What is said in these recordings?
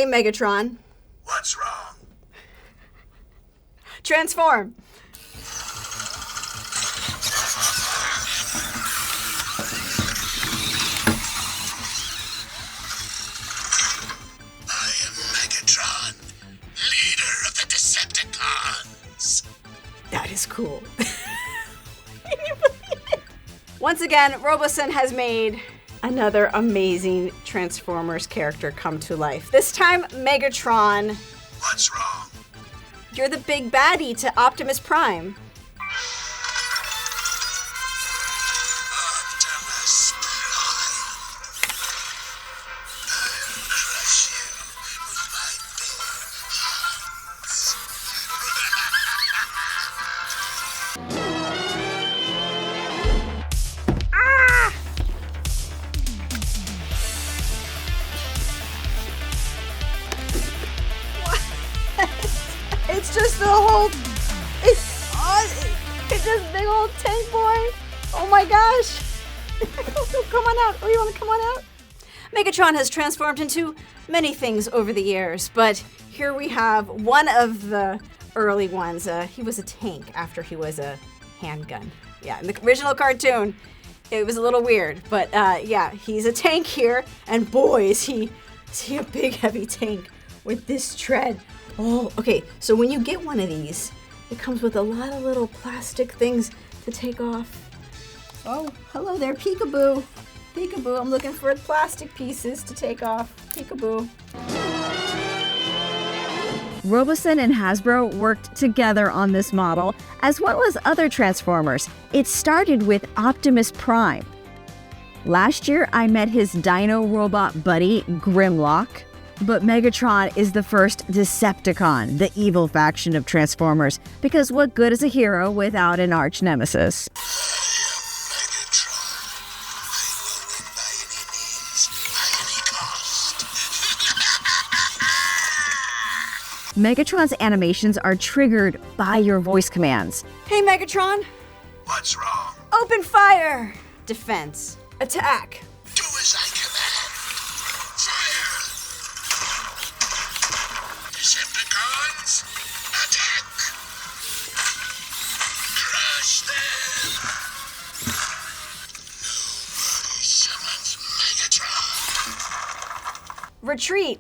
Hey, Megatron. What's wrong? Transform. I am Megatron, leader of the Decepticons. That is cool. Can you believe it? Once again, Robosen has made another amazing Transformers character come to life. This time, Megatron. What's wrong? You're the big baddie to Optimus Prime. Optimus Prime. I'll crush you with my bare hands. Ah! It's just the whole, it's just big old tank boy. Oh my gosh. Come on out. Oh, you want to come on out? Megatron has transformed into many things over the years, but here we have one of the early ones. He was a tank after he was a handgun. Yeah, in the original cartoon, it was a little weird, but yeah, he's a tank here, and boy, is he a big heavy tank with this tread. Oh, okay, so when you get one of these, it comes with a lot of little plastic things to take off. Oh, hello there, peekaboo. Peekaboo, I'm looking for plastic pieces to take off. Peekaboo. Robosen and Hasbro worked together on this model, as well as other Transformers. It started with Optimus Prime. Last year, I met his dino robot buddy, Grimlock. But Megatron is the first Decepticon, the evil faction of Transformers, because what good is a hero without an arch nemesis? Megatron's animations are triggered by your voice commands. Hey, Megatron. What's wrong? Open fire. Defense. Attack. Do as I command. Fire. Decepticons, attack. Crush them. Nobody summons Megatron. Retreat.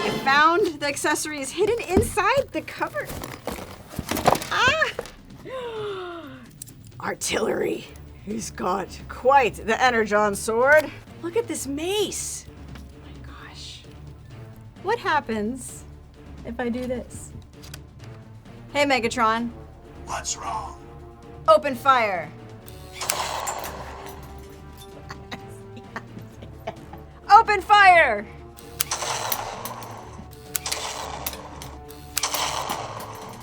I found the accessories hidden inside the cover. Ah! Artillery. He's got quite the Energon sword. Look at this mace. Oh my gosh. What happens if I do this? Hey, Megatron. What's wrong? Open fire. Open fire!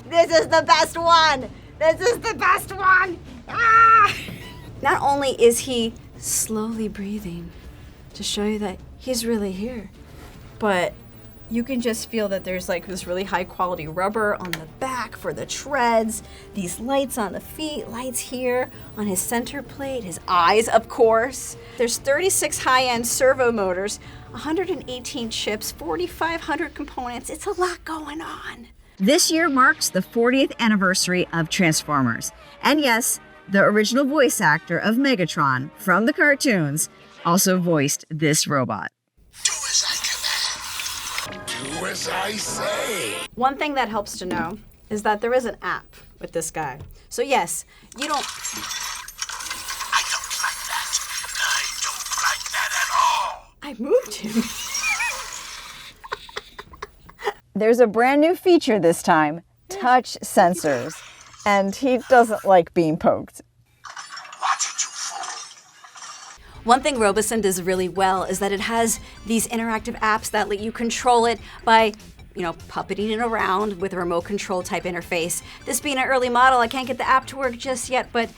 This is the best one! This is the best one! Ah! Not only is he slowly breathing to show you that he's really here, but you can just feel that there's like this really high quality rubber on the back for the treads, these lights on the feet, lights here on his center plate, his eyes, of course. There's 36 high-end servo motors, 118 chips, 4,500 components. It's a lot going on. This year marks the 40th anniversary of Transformers. And yes, the original voice actor of Megatron from the cartoons also voiced this robot. Do as I command. Do as I say. One thing that helps to know is that there is an app with this guy. So yes, you don't... I don't like that. I don't like that at all. I moved him. There's a brand new feature this time, touch sensors, and he doesn't like being poked. Watch it, you fool. One thing Robosen does really well is that it has these interactive apps that let you control it by, puppeting it around with a remote control type interface. This being an early model, I can't get the app to work just yet, but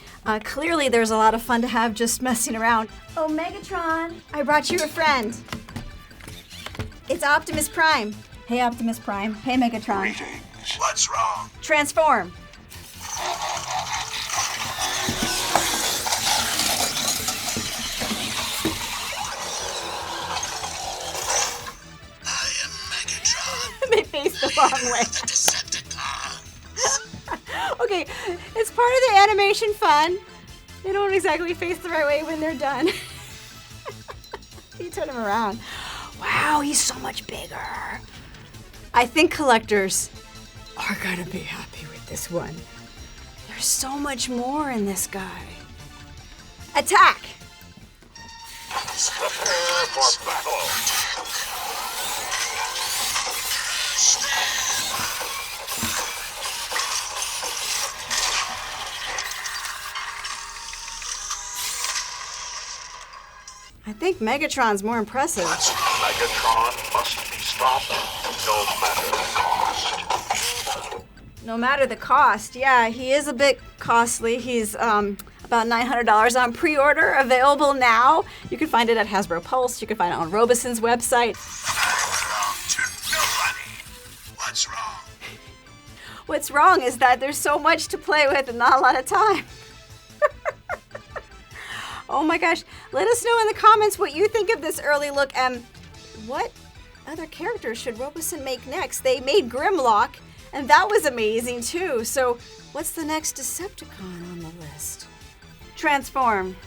clearly there's a lot of fun to have just messing around. Oh, Megatron, I brought you a friend. It's Optimus Prime. Hey, Optimus Prime. Hey, Megatron. Greetings. What's wrong? Transform. the wrong way. The Decepticons. Okay, it's part of the animation fun. They don't exactly face the right way when they're done. You turn him around. Wow, he's so much bigger. I think collectors are gonna be happy with this one. There's so much more in this guy. Attack! Prepare for battle. I think Megatron's more impressive. Megatron must be stopped, no matter the cost. No matter the cost, yeah, he is a bit costly. He's about $900 on pre-order, available now. You can find it at Hasbro Pulse. You can find it on Robosen's website. I belong to nobody. What's wrong? What's wrong is that there's so much to play with and not a lot of time. Oh my gosh. Let us know in the comments what you think of this early look and what other characters should Robosen make next. They made Grimlock, and that was amazing too. So what's the next Decepticon on the list? Transform.